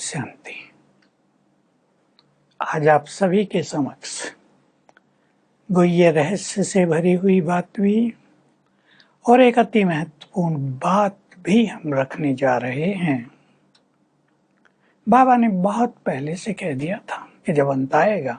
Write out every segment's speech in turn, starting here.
शांति। आज आप सभी के समक्ष गुह्य रहस्य से भरी हुई बात भी और एक अति महत्वपूर्ण बात भी हम रखने जा रहे हैं। बाबा ने बहुत पहले से कह दिया था कि जब अंत आएगा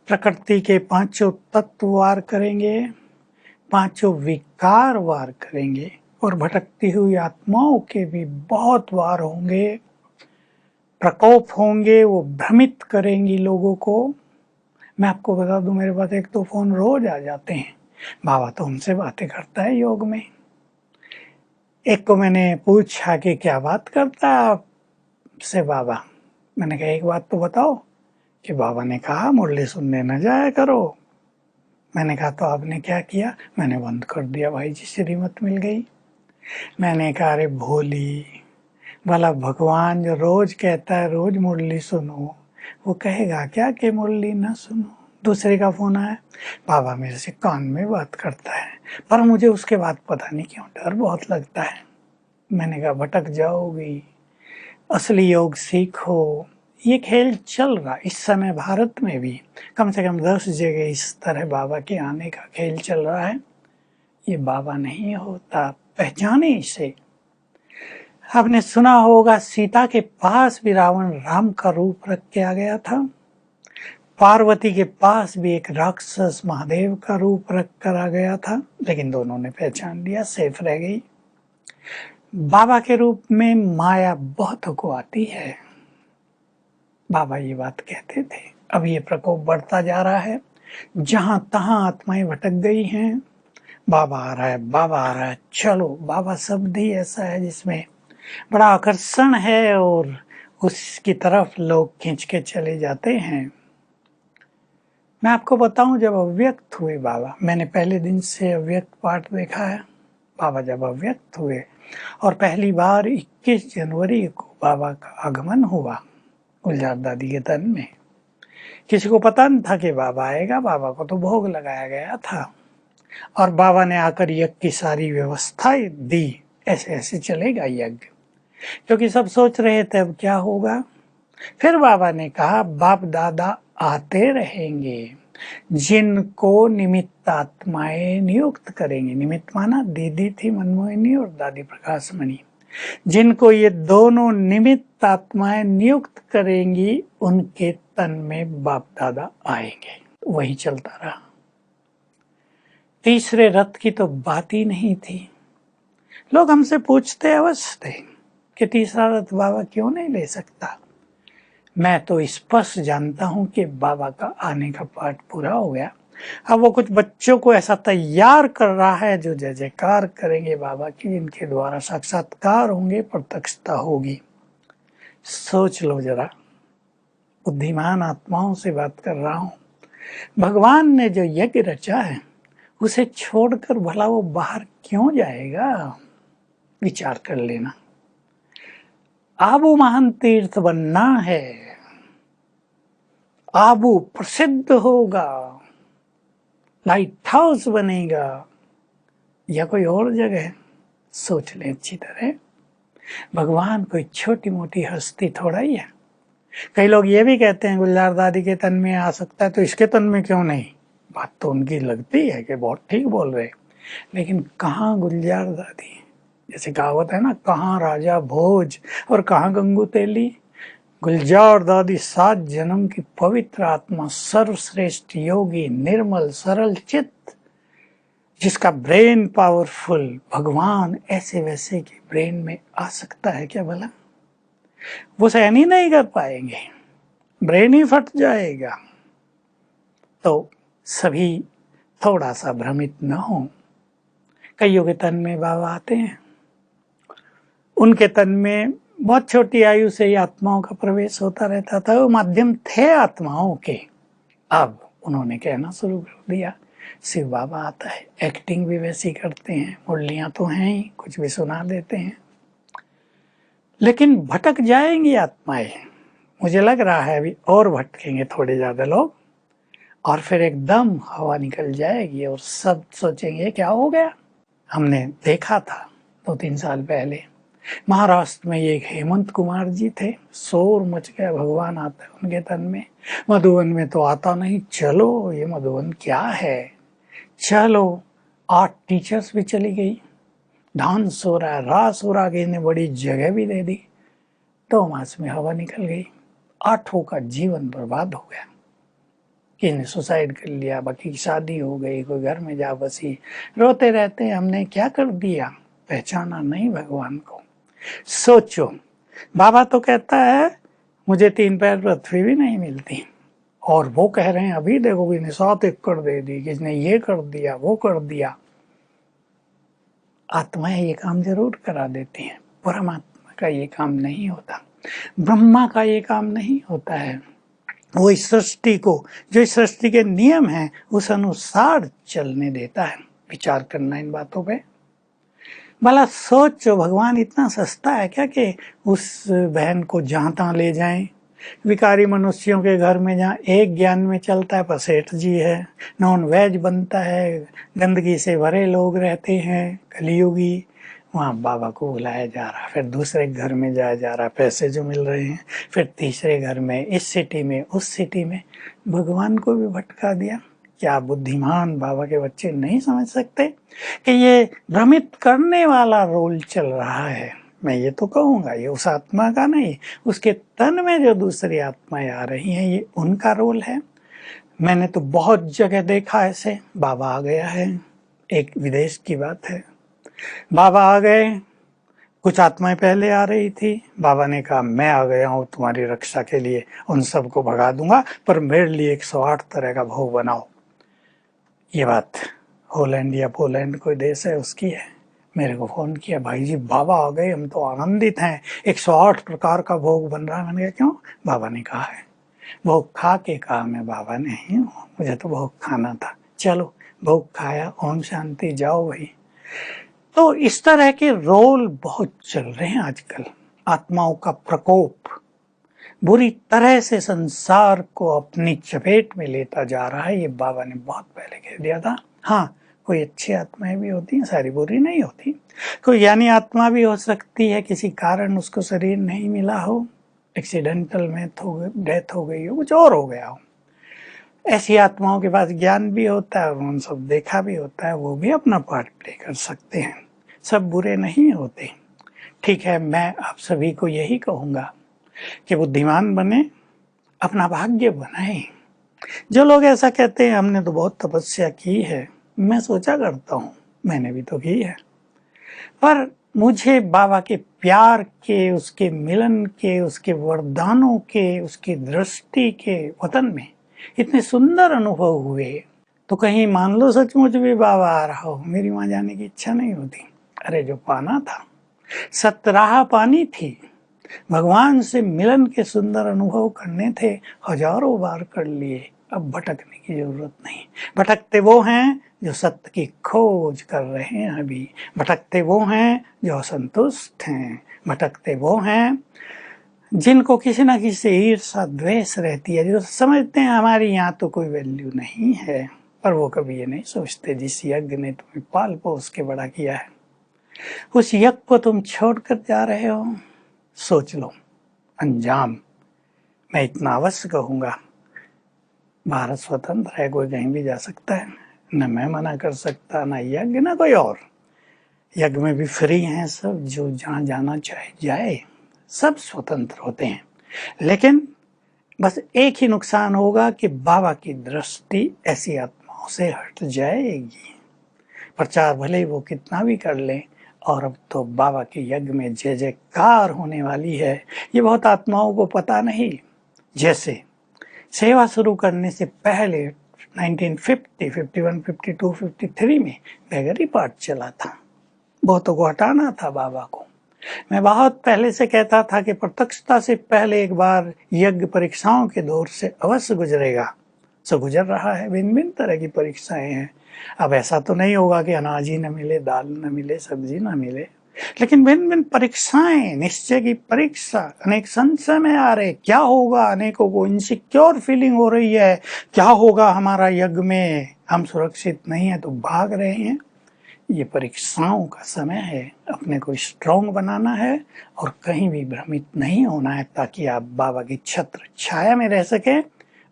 प्रकृति के पांचों तत्व वार करेंगे, पांचों विकार वार करेंगे और भटकती हुई आत्माओं के भी बहुत वार होंगे, प्रकोप होंगे, वो भ्रमित करेंगी लोगों को। मैं आपको बता दूं, मेरे पास एक तो फोन रोज आ जाते हैं। बाबा तो हमसे बातें करता है योग में। एक को मैंने पूछा कि क्या बात करता है आपसे बाबा। मैंने कहा एक बात तो बताओ। कि बाबा ने कहा मुरली सुनने न जाया करो। मैंने कहा तो आपने क्या किया। मैंने बंद कर दिया भाई जी, श्रीमत मिल गई। मैंने कहा अरे भोली, भला भगवान जो रोज कहता है रोज मुरली सुनो, वो कहेगा क्या कि मुरली ना सुनो। दूसरे का फोन आया, बाबा मेरे से कान में बात करता है, पर मुझे उसके बाद पता नहीं क्यों डर बहुत लगता है। मैंने कहा भटक जाओगी, असली योग सीखो। ये खेल चल रहा इस समय भारत में भी कम से कम 10 जगह इस तरह बाबा के आने का खेल चल रहा है। ये बाबा नहीं होता, पहचाने इसे। आपने सुना होगा सीता के पास भी रावण राम का रूप रख के आ गया था। पार्वती के पास भी एक राक्षस महादेव का रूप रख कर आ गया था, लेकिन दोनों ने पहचान लिया, सेफ रह गई। बाबा के रूप में माया बहुतों को आती है। बाबा ये बात कहते थे। अब ये प्रकोप बढ़ता जा रहा है। जहां तहां आत्माएं भटक गई हैं, बाबा आ रहा है, बाबा आ रहा है, चलो। बाबा शब्द ही ऐसा है जिसमें बड़ा आकर्षण है और उसकी तरफ लोग खींच के चले जाते हैं। मैं आपको बताऊं, जब अव्यक्त हुए बाबा, मैंने पहले दिन से अव्यक्त पाठ देखा है। बाबा जब अव्यक्त हुए और पहली बार 21 जनवरी को बाबा का आगमन हुआ गुलजार दादी के तन में। किसी को पता नहीं था कि बाबा आएगा। बाबा को तो भोग लगाया गया था और बाबा ने आकर यज्ञ की सारी व्यवस्थाएं दी। ऐसे ऐसे चलेगा यज्ञ, क्योंकि सब सोच रहे थे अब क्या होगा। फिर बाबा ने कहा बाप दादा आते रहेंगे, जिनको निमित्त आत्माएं नियुक्त करेंगे। निमित्त माना दीदी थी मनमोहिनी और दादी प्रकाशमणि। जिनको ये दोनों निमित्त आत्माएं नियुक्त करेंगी, उनके तन में बाप दादा आएंगे। वही चलता रहा। तीसरे रथ की तो बात ही नहीं थी। लोग हमसे पूछते अवश्य थे कि तीसरा रथ बाबा क्यों नहीं ले सकता। मैं तो स्पष्ट जानता हूं कि बाबा का आने का पाठ पूरा हो गया। अब वो कुछ बच्चों को ऐसा तैयार कर रहा है जो जय जयकार करेंगे बाबा की, इनके द्वारा साक्षात्कार होंगे, प्रत्यक्षता होगी। सोच लो जरा, बुद्धिमान आत्माओं से बात कर रहा हूं। भगवान ने जो यज्ञ रचा है उसे छोड़कर भला वो बाहर क्यों जाएगा। विचार कर लेना। आबू महान तीर्थ बनना है, आबू प्रसिद्ध होगा, लाइट हाउस बनेगा, या कोई और जगह। सोच लें अच्छी तरह। भगवान कोई छोटी मोटी हस्ती थोड़ा ही है। कई लोग ये भी कहते हैं गुलजार दादी के तन में आ सकता है तो इसके तन में क्यों नहीं। बात तो उनकी लगती है कि बहुत ठीक बोल रहे, लेकिन कहाँ गुलजार दादी। जैसे कहावत है ना, कहाँ राजा भोज और कहाँ गंगू तेली। गुलजार दादी 7 जन्म की पवित्र आत्मा, सर्वश्रेष्ठ योगी, निर्मल सरल चित्त, जिसका ब्रेन पावरफुल। भगवान ऐसे वैसे के ब्रेन में आ सकता है क्या भला। वो सहन ही नहीं कर पाएंगे, ब्रेन ही फट जाएगा। तो सभी थोड़ा सा भ्रमित न हो। कईयों के तन में बाबा आते हैं, उनके तन में बहुत छोटी आयु से ही आत्माओं का प्रवेश होता रहता था। वो माध्यम थे आत्माओं के। अब उन्होंने कहना शुरू कर दिया शिव बाबा आता है। एक्टिंग भी वैसी करते हैं, मुरलियां तो हैं ही, कुछ भी सुना देते हैं। लेकिन भटक जाएंगी आत्माएं। मुझे लग रहा है अभी और भटकेंगे थोड़े ज्यादा लोग, और फिर एकदम हवा निकल जाएगी और सब सोचेंगे क्या हो गया। हमने देखा था 2-3 साल पहले महाराष्ट्र में एक हेमंत कुमार जी थे, शोर मच गया, भगवान आता है उनके तन में। मधुबन में तो आता नहीं, चलो ये मधुबन क्या है, चलो। 8 टीचर्स भी चली गई, डांस हो रहा है, रास हो रहा, ने बड़ी जगह भी दे दी। 2 मास में हवा निकल गई, 8 का जीवन बर्बाद हो गया। किसी ने सुसाइड कर लिया, बाकी की शादी हो गई, कोई घर में जा बसी, रोते रहते हैं हमने क्या कर दिया, पहचाना नहीं भगवान को। सोचो, बाबा तो कहता है मुझे 3 पैर पृथ्वी भी नहीं मिलती, और वो कह रहे हैं अभी देखो भी ने 7 एकड़ दे दी, किसने ये कर दिया वो कर दिया। आत्माएं ये काम जरूर करा देती हैं, परमात्मा का ये काम नहीं होता, ब्रह्मा का ये काम नहीं होता है। वो इस सृष्टि को, जो इस सृष्टि के नियम हैं उस अनुसार चलने देता है। विचार करना इन बातों पे। भला सोचो, भगवान इतना सस्ता है क्या कि उस बहन को जहाँ तहाँ ले जाएं। विकारी मनुष्यों के घर में जहाँ एक ज्ञान में चलता है, पर सेठ जी है, नॉन वेज बनता है, गंदगी से भरे लोग रहते हैं, कलियुगी, वहाँ बाबा को बुलाया जा रहा है। फिर दूसरे घर में जाया जा रहा है, पैसे जो मिल रहे हैं, फिर तीसरे घर में, इस सिटी में, उस सिटी में, भगवान को भी भटका दिया। क्या बुद्धिमान बाबा के बच्चे नहीं समझ सकते कि ये भ्रमित करने वाला रोल चल रहा है। मैं ये तो कहूँगा ये उस आत्मा का नहीं, उसके तन में जो दूसरी आत्माएं आ रही हैं ये उनका रोल है। मैंने तो बहुत जगह देखा ऐसे, बाबा आ गया है, एक विदेश की बात है, बाबा आ गए, कुछ आत्माएं पहले आ रही थी, बाबा ने कहा मैं आ गया हूँ तुम्हारी रक्षा के लिए, उन सबको भगा दूंगा, पर मेरे लिए 108 तरह का भोग बनाओ। ये बात हॉलैंड या पोलैंड कोई देश है उसकी है। मेरे को फोन किया, भाई जी बाबा आ गए, हम तो आनंदित हैं, 108 प्रकार का भोग बन रहा है। मैंने कहा क्यों? बाबा ने कहा है। भोग खा के कहा मैं बाबा नहीं हूँ, मुझे तो भोग खाना था। चलो भोग खाया, ओम शांति, जाओ भाई। तो इस तरह के रोल बहुत चल रहे हैं आजकल। आत्माओं का प्रकोप बुरी तरह से संसार को अपनी चपेट में लेता जा रहा है। ये बाबा ने बहुत पहले कह दिया था। हाँ, कोई अच्छी आत्माएं भी होती हैं, सारी बुरी नहीं होती। कोई ज्ञानी आत्मा भी हो सकती है, किसी कारण उसको शरीर नहीं मिला हो, एक्सीडेंटल में डेथ हो गई हो, कुछ और हो गया हो। ऐसी आत्माओं के पास ज्ञान भी होता है, उन सब देखा भी होता है, वो भी अपना पार्ट प्ले कर सकते हैं। सब बुरे नहीं होते। ठीक है, मैं आप सभी को यही कहूँगा कि बुद्धिमान बने, अपना भाग्य बनाए। जो लोग ऐसा कहते हैं हमने तो बहुत तपस्या की है, मैं सोचा करता हूँ मैंने भी तो की है, पर मुझे बाबा के प्यार के, उसके मिलन के, उसके वरदानों के, उसकी दृष्टि के वतन में इतने सुंदर अनुभव हुए, तो कहीं मान लो सचमुच भी बाबा आ रहा हो, मेरी वहां जाने की इच्छा नहीं होती। अरे जो पाना था, 17 पानी थी, भगवान से मिलन के सुंदर अनुभव करने थे, हजारों बार कर लिए, अब भटकने की जरूरत नहीं। भटकते वो हैं जो सत्य की खोज कर रहे हैं अभी, भटकते वो हैं जो असंतुष्ट हैं, भटकते वो हैं जिनको किसी न किसी ईर्ष्या द्वेष रहती है, जो समझते हैं हमारी यहाँ तो कोई वैल्यू नहीं है, पर वो कभी ये नहीं सोचते जिस यज्ञ ने तुम्हें पाल पोस के बड़ा किया है, उस यज्ञ को तुम छोड़कर जा रहे हो। सोच लो अंजाम। मैं इतना अवश्य कहूँगा, भारत स्वतंत्र है, कोई कहीं भी जा सकता है, न मैं मना कर सकता, ना यज्ञ ना कोई और। यज्ञ में भी फ्री हैं सब, जो जहाँ जाना चाहे जाए, सब स्वतंत्र होते हैं। लेकिन बस एक ही नुकसान होगा कि बाबा की दृष्टि ऐसी आत्माओं से हट जाएगी। प्रचार भले ही वो कितना भी कर लें, और अब तो बाबा के यज्ञ में जय जयकार होने वाली है, ये बहुत आत्माओं को पता नहीं। जैसे सेवा शुरू करने से पहले 1950, 51, 52, 53 में बेगरी पाठ चला था, बहुतों को हटाना था बाबा को। मैं बहुत पहले से कहता था कि प्रत्यक्षता से पहले एक बार यज्ञ परीक्षाओं के दौर से अवश्य गुजरेगा। सो गुजर रहा है, भिन्न भिन्न तरह की परीक्षाएं हैं। अब ऐसा तो नहीं होगा कि अनाज ही न मिले, दाल न मिले, सब्जी न मिले, लेकिन भिन्न भिन्न परीक्षाएं, निश्चय की परीक्षा, अनेक संशय में आ रहे, क्या होगा, अनेकों को इनसिक्योर फीलिंग हो रही है, क्या होगा हमारा यज्ञ में, हम सुरक्षित नहीं है तो भाग रहे हैं। ये परीक्षाओं का समय है, अपने को स्ट्रांग बनाना है और कहीं भी भ्रमित नहीं होना है, ताकि आप बाबा की छत्र छाया में रह सकें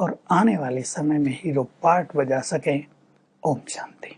और आने वाले समय में हीरो पार्ट बजा सकें। ओम शांति।